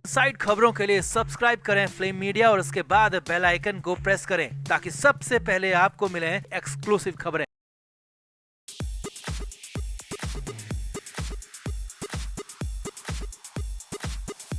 Side खबरों के लिए सब्सक्राइब करें फ्लेम मीडिया और उसके बाद बेल आइकन को प्रेस करें ताकि सबसे पहले आपको मिले एक्सक्लूसिव खबरें।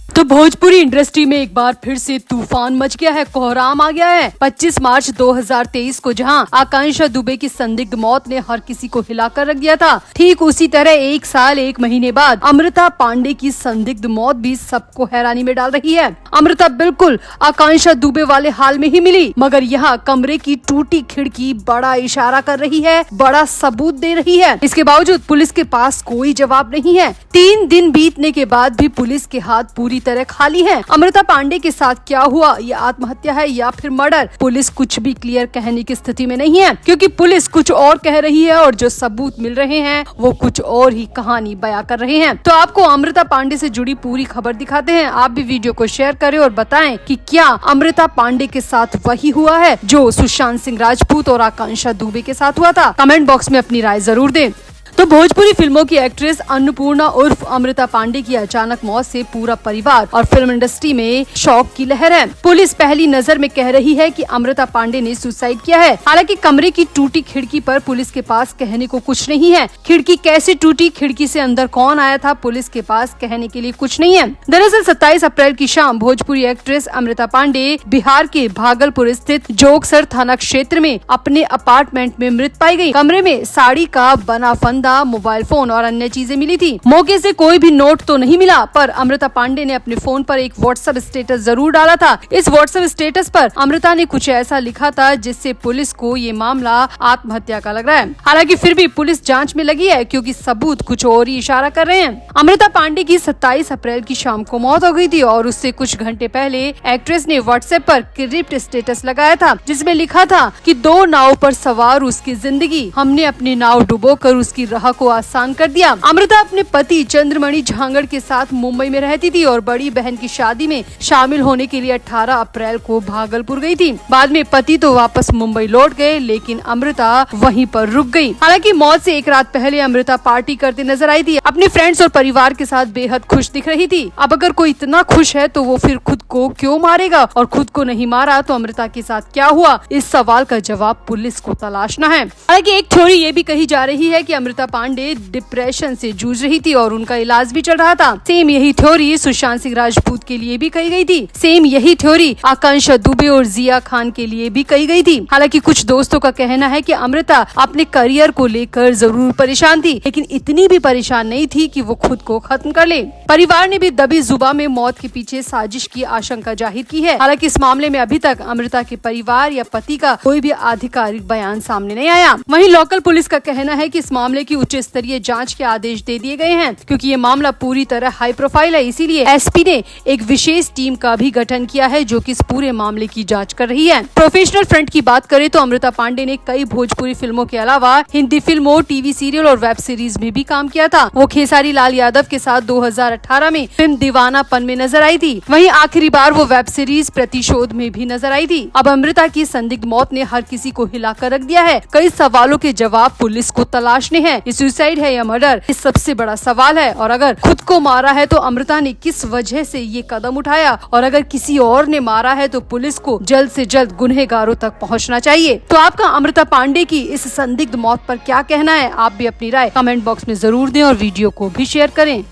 तो भोजपुरी इंडस्ट्री में एक बार फिर से तूफान मच गया है, कोहराम आ गया है। 25 मार्च 2023 को जहां आकांक्षा दुबे की संदिग्ध मौत ने हर किसी को हिलाकर रख दिया था, ठीक उसी तरह 1 साल 1 महीने बाद अमृता पांडे की संदिग्ध मौत भी सबको हैरानी में डाल रही है। अमृता बिल्कुल आकांक्षा दुबे वाले हाल में ही मिली, मगर यहाँ कमरे की टूटी खिड़की बड़ा इशारा कर रही है, बड़ा सबूत दे रही है। इसके बावजूद पुलिस के पास कोई जवाब नहीं है। 3 दिन बीतने के बाद भी पुलिस के हाथ पूरी तरह खाली है। अमृता पांडे के साथ क्या हुआ, ये आत्महत्या है या फिर मर्डर, पुलिस कुछ भी क्लियर कहने की स्थिति में नहीं है, क्योंकि पुलिस कुछ और कह रही है और जो सबूत मिल रहे हैं वो कुछ और ही कहानी बयां कर रहे हैं। तो आपको अमृता पांडे से जुड़ी पूरी खबर दिखाते हैं। आप भी वीडियो को शेयर करें और बताएं कि क्या अमृता पांडे के साथ वही हुआ है जो सुशांत सिंह राजपूत और आकांक्षा दुबे के साथ हुआ था। कमेंट बॉक्स में अपनी राय जरूर दें। तो भोजपुरी फिल्मों की एक्ट्रेस अन्नपूर्णा उर्फ अमृता पांडे की अचानक मौत से पूरा परिवार और फिल्म इंडस्ट्री में शौक की लहर है। पुलिस पहली नजर में कह रही है कि अमृता पांडे ने सुसाइड किया है। हालांकि कमरे की टूटी खिड़की पर पुलिस के पास कहने को कुछ नहीं है। खिड़की कैसे टूटी, खिड़की से अंदर कौन आया था, पुलिस के पास कहने के लिए कुछ नहीं है। दरअसल 27 अप्रैल की शाम भोजपुरी एक्ट्रेस अमृता पांडे बिहार के भागलपुर स्थित जोगसर थाना क्षेत्र में अपने अपार्टमेंट में मृत पाई गयी। कमरे में साड़ी का बना फंदा, मोबाइल फोन और अन्य चीजें मिली थी। मौके से कोई भी नोट तो नहीं मिला, पर अमृता पांडे ने अपने फोन पर एक व्हाट्सएप स्टेटस जरूर डाला था। इस व्हाट्सएप स्टेटस पर अमृता ने कुछ ऐसा लिखा था जिससे पुलिस को ये मामला आत्महत्या का लग रहा है। हालांकि फिर भी पुलिस जांच में लगी है, क्योंकि सबूत कुछ और ही इशारा कर रहे हैं। अमृता पांडे की 27 अप्रैल की शाम को मौत हो गई थी और उससे कुछ घंटे पहले एक्ट्रेस ने व्हाट्सएप पर क्रिप्ट स्टेटस लगाया था, जिसमें लिखा था कि 2 नाव पर सवार उसकी जिंदगी, हमने अपनी नाव डुबोकर उसकी राह को आसान कर दिया। अमृता अपने पति चंद्रमणि झांगड़ के साथ मुंबई में रहती थी और बड़ी बहन की शादी में शामिल होने के लिए 18 अप्रैल को भागलपुर गई थी। बाद में पति तो वापस मुंबई लौट गए, लेकिन अमृता वहीं पर रुक गई। हालांकि मौत से 1 रात पहले अमृता पार्टी करते नजर आई थी। अपने फ्रेंड्स और परिवार के साथ बेहद खुश दिख रही थी। अब अगर कोई इतना खुश है तो वो फिर खुद को क्यों मारेगा, और खुद को नहीं मारा तो अमृता के साथ क्या हुआ, इस सवाल का जवाब पुलिस को तलाशना है। हालांकि एक थ्योरी ये भी कही जा रही है कि अमृता पांडे डिप्रेशन से जूझ रही थी और उनका इलाज भी चल रहा था। सेम यही थ्योरी सुशांत सिंह राजपूत के लिए भी कही गई थी। सेम यही थ्योरी आकांक्षा दुबे और जिया खान के लिए भी कही गई थी। हालांकि कुछ दोस्तों का कहना है कि अमृता अपने करियर को लेकर जरूर परेशान थी, लेकिन इतनी भी परेशान नहीं थी कि वो खुद को खत्म कर ले। परिवार ने भी दबी जुबान में मौत के पीछे साजिश की आशंका जाहिर की है। हालांकि इस मामले में अभी तक अमृता के परिवार या पति का कोई भी आधिकारिक बयान सामने नहीं आया। वहीं लोकल पुलिस का कहना है कि इस मामले की उच्च स्तरीय जांच के आदेश दे दिए गए हैं, क्योंकि ये मामला पूरी तरह हाई प्रोफाइल है। इसीलिए एसपी ने एक विशेष टीम का भी गठन किया है जो कि इस पूरे मामले की जांच कर रही है। प्रोफेशनल फ्रंट की बात करें तो अमृता पांडे ने कई भोजपुरी फिल्मों के अलावा हिंदी फिल्मों, टीवी सीरियल और वेब सीरीज में भी काम किया था। वो खेसारी लाल यादव के साथ 2018 में फिल्म दीवानापन में नजर आई थी। वहीं आखिरी बार वो वेब सीरीज प्रतिशोध में भी नजर आई थी। अब अमृता की संदिग्ध मौत ने हर किसी को हिलाकर रख दिया है। कई सवालों के जवाब पुलिस को तलाशने हैं। ये सुसाइड है या मर्डर, ये सबसे बड़ा सवाल है। और अगर खुद को मारा है तो अमृता ने किस वजह से ये कदम उठाया, और अगर किसी और ने मारा है तो पुलिस को जल्द से जल्द गुनहगारों तक पहुंचना चाहिए। तो आपका अमृता पांडे की इस संदिग्ध मौत पर क्या कहना है? आप भी अपनी राय कमेंट बॉक्स में जरूर दें और वीडियो को भी शेयर करें।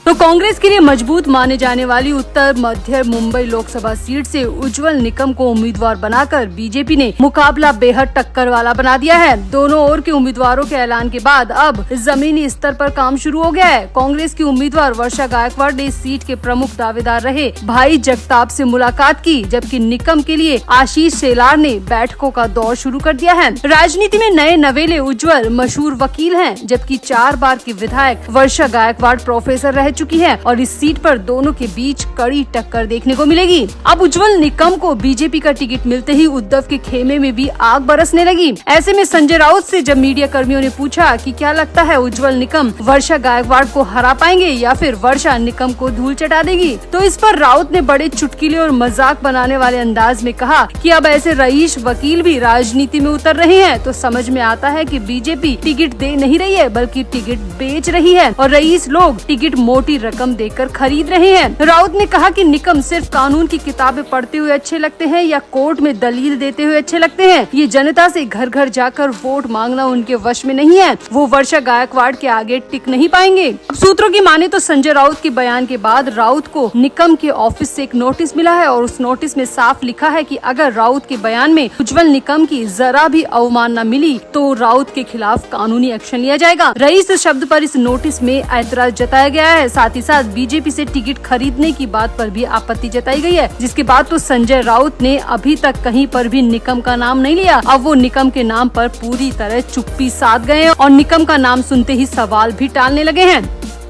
तो कांग्रेस के लिए मजबूत माने जाने वाली उत्तर मध्य मुंबई लोकसभा सीट से उज्जवल निकम को उम्मीदवार बनाकर बीजेपी ने मुकाबला बेहद टक्कर वाला बना दिया है। दोनों ओर के उम्मीदवारों के ऐलान के बाद अब जमीनी स्तर पर काम शुरू हो गया है। कांग्रेस की उम्मीदवार वर्षा गायकवाड़ ने सीट के प्रमुख दावेदार रहे भाई जगताप से मुलाकात की, जबकि निकम के लिए आशीष शेलार ने बैठकों का दौर शुरू कर दिया है। राजनीति में नए नवेले उज्जवल मशहूर वकील हैं, जबकि 4 बार की विधायक वर्षा गायकवाड़ प्रोफेसर रह चुकी है और इस सीट पर दोनों के बीच कड़ी टक्कर देखने को मिलेगी। अब उज्जवल निकम को बीजेपी का टिकट मिलते ही उद्धव के खेमे में भी आग बरसने लगी। ऐसे में संजय राउत से जब मीडिया कर्मियों ने पूछा कि क्या लगता है उज्जवल निकम वर्षा गायकवाड़ को हरा पाएंगे या फिर वर्षा निकम को धूल चटा देगी, तो इस पर राउत ने बड़े चुटकीले और मजाक बनाने वाले अंदाज में कहा कि अब ऐसे रईस वकील भी राजनीति में उतर रहे हैं, तो समझ में आता है कि बीजेपी टिकट दे नहीं रही है बल्कि टिकट बेच रही है और रईस लोग टिकट मोड़ छोटी रकम देकर खरीद रहे हैं। राउत ने कहा कि निकम सिर्फ कानून की किताबें पढ़ते हुए अच्छे लगते हैं या कोर्ट में दलील देते हुए अच्छे लगते हैं। ये जनता से घर घर जाकर वोट मांगना उनके वश में नहीं है। वो वर्षा गायकवाड़ के आगे टिक नहीं पाएंगे। अब सूत्रों की माने तो संजय राउत के बयान के बाद राउत को निकम के ऑफिस से एक नोटिस मिला है और उस नोटिस में साफ लिखा है कि अगर राउत के बयान में उज्जवल निकम की जरा भी अवमानना मिली तो राउत के खिलाफ कानूनी एक्शन लिया जाएगा। रईस शब्द पर इस नोटिस में ऐतराज जताया गया है। साथ ही साथ बीजेपी से टिकट खरीदने की बात पर भी आपत्ति जताई गई है, जिसके बाद तो संजय राउत ने अभी तक कहीं पर भी निकम का नाम नहीं लिया। अब वो निकम के नाम पर पूरी तरह चुप्पी साध गए हैं और निकम का नाम सुनते ही सवाल भी टालने लगे हैं।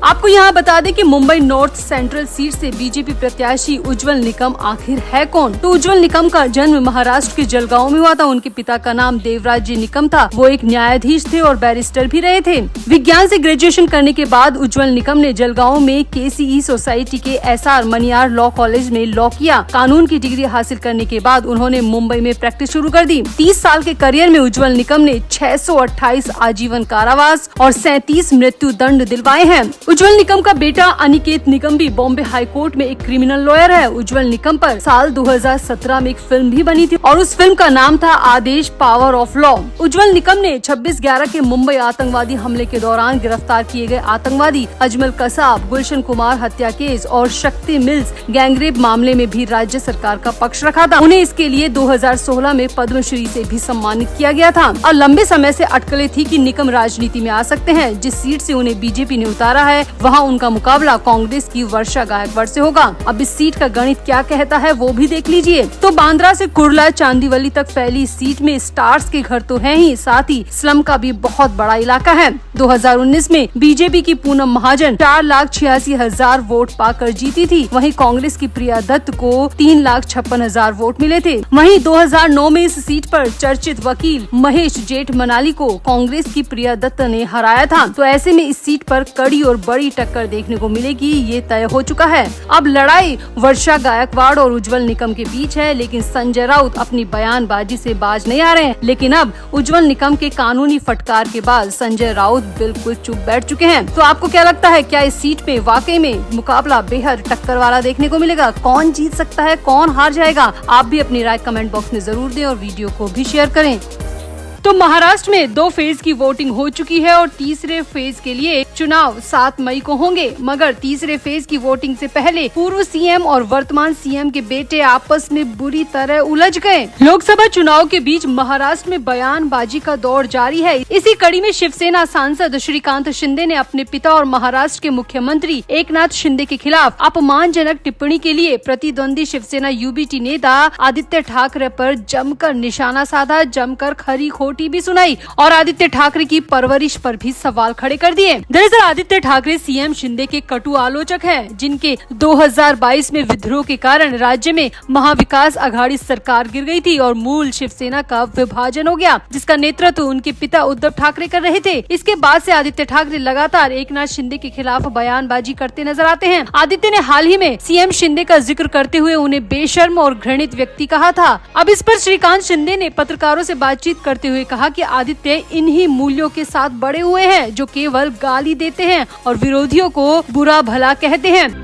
आपको यहाँ बता दें कि मुंबई नॉर्थ सेंट्रल सीट से बीजेपी प्रत्याशी उज्जवल निकम आखिर है कौन। तो उज्जवल निकम का जन्म महाराष्ट्र के जलगांव में हुआ था। उनके पिता का नाम देवराज जी निकम था। वो एक न्यायाधीश थे और बैरिस्टर भी रहे थे। विज्ञान से ग्रेजुएशन करने के बाद उज्जवल निकम ने जलगांव में KCE सोसाइटी के SR मनियार लॉ कॉलेज में लॉ किया। कानून की डिग्री हासिल करने के बाद उन्होंने मुंबई में प्रैक्टिस शुरू कर दी। 30 साल के करियर में उज्जवल निकम ने 628 आजीवन कारावास और 37 मृत्यु दंड दिलवाए हैं। उज्जवल निकम का बेटा अनिकेत निकम भी बॉम्बे हाई कोर्ट में एक क्रिमिनल लॉयर है। उज्जवल निकम पर साल 2017 में एक फिल्म भी बनी थी और उस फिल्म का नाम था आदेश पावर ऑफ लॉ। उज्जवल निकम ने 26/11 के मुंबई आतंकवादी हमले के दौरान गिरफ्तार किए गए आतंकवादी अजमल कसाब, गुलशन कुमार हत्या केस और शक्ति मिल्स गैंगरेप मामले में भी राज्य सरकार का पक्ष रखा था। उन्हें इसके लिए 2016 में पद्मश्री से भी सम्मानित किया गया था और लंबे समय से अटकलें थी कि निकम राजनीति में आ सकते हैं। जिस सीट से उन्हें बीजेपी ने उतारा है वहाँ उनका मुकाबला कांग्रेस की वर्षा गायकवाड़ से होगा। अब इस सीट का गणित क्या कहता है वो भी देख लीजिए। तो बांद्रा से कुर्ला चांदीवली तक फैली सीट में स्टार्स के घर तो हैं ही, साथ ही स्लम का भी बहुत बड़ा इलाका है। 2019 में बीजेपी की पूनम महाजन 4,86,000 वोट पाकर जीती थी। वहीं कांग्रेस की प्रिया दत्त को 3,56,000 वोट मिले थे। वहीं 2009 में इस सीट पर चर्चित वकील महेश जेठ मनाली को कांग्रेस की प्रिया दत्त ने हराया था। तो ऐसे में इस सीट पर कड़ी और बड़ी टक्कर देखने को मिलेगी, ये तय हो चुका है। अब लड़ाई वर्षा गायकवाड़ और उज्जवल निकम के बीच है, लेकिन संजय राउत अपनी बयानबाजी से बाज नहीं आ रहे हैं। लेकिन अब उज्जवल निकम के कानूनी फटकार के बाद संजय राउत बिल्कुल चुप बैठ चुके हैं। तो आपको क्या लगता है, क्या इस सीट पे वाकई में मुकाबला बेहद टक्कर वाला देखने को मिलेगा? कौन जीत सकता है, कौन हार जाएगा? आप भी अपनी राय कमेंट बॉक्स में जरूर दें और वीडियो को भी शेयर करें। तो महाराष्ट्र में 2 फेज की वोटिंग हो चुकी है और तीसरे फेज के लिए चुनाव 7 मई को होंगे। मगर तीसरे फेज की वोटिंग से पहले पूर्व सीएम और वर्तमान सीएम के बेटे आपस में बुरी तरह उलझ गए। लोकसभा चुनाव के बीच महाराष्ट्र में बयानबाजी का दौर जारी है। इसी कड़ी में शिवसेना सांसद श्रीकांत शिंदे ने अपने पिता और महाराष्ट्र के मुख्यमंत्री एकनाथ शिंदे के खिलाफ अपमानजनक टिप्पणी के लिए प्रतिद्वंदी शिवसेना UBT नेता आदित्य ठाकरे पर जमकर निशाना साधा, जमकर खरी भी सुनाई और आदित्य ठाकरे की परवरिश पर भी सवाल खड़े कर दिए। दरअसल आदित्य ठाकरे सीएम शिंदे के कटु आलोचक हैं, जिनके 2022 में विद्रोह के कारण राज्य में महाविकास अघाड़ी सरकार गिर गई थी और मूल शिवसेना का विभाजन हो गया, जिसका नेतृत्व उनके पिता उद्धव ठाकरे कर रहे थे। इसके बाद से आदित्य ठाकरे लगातार एकनाथ शिंदे के खिलाफ बयानबाजी करते नजर आते हैं। आदित्य ने हाल ही में सीएम शिंदे का जिक्र करते हुए उन्हें बेशर्म और घृणित व्यक्ति कहा था। अब इस पर श्रीकांत शिंदे ने पत्रकारों से बातचीत करते हुए कहा कि आदित्य इन्हीं मूल्यों के साथ बड़े हुए हैं जो केवल गाली देते हैं और विरोधियों को बुरा भला कहते हैं।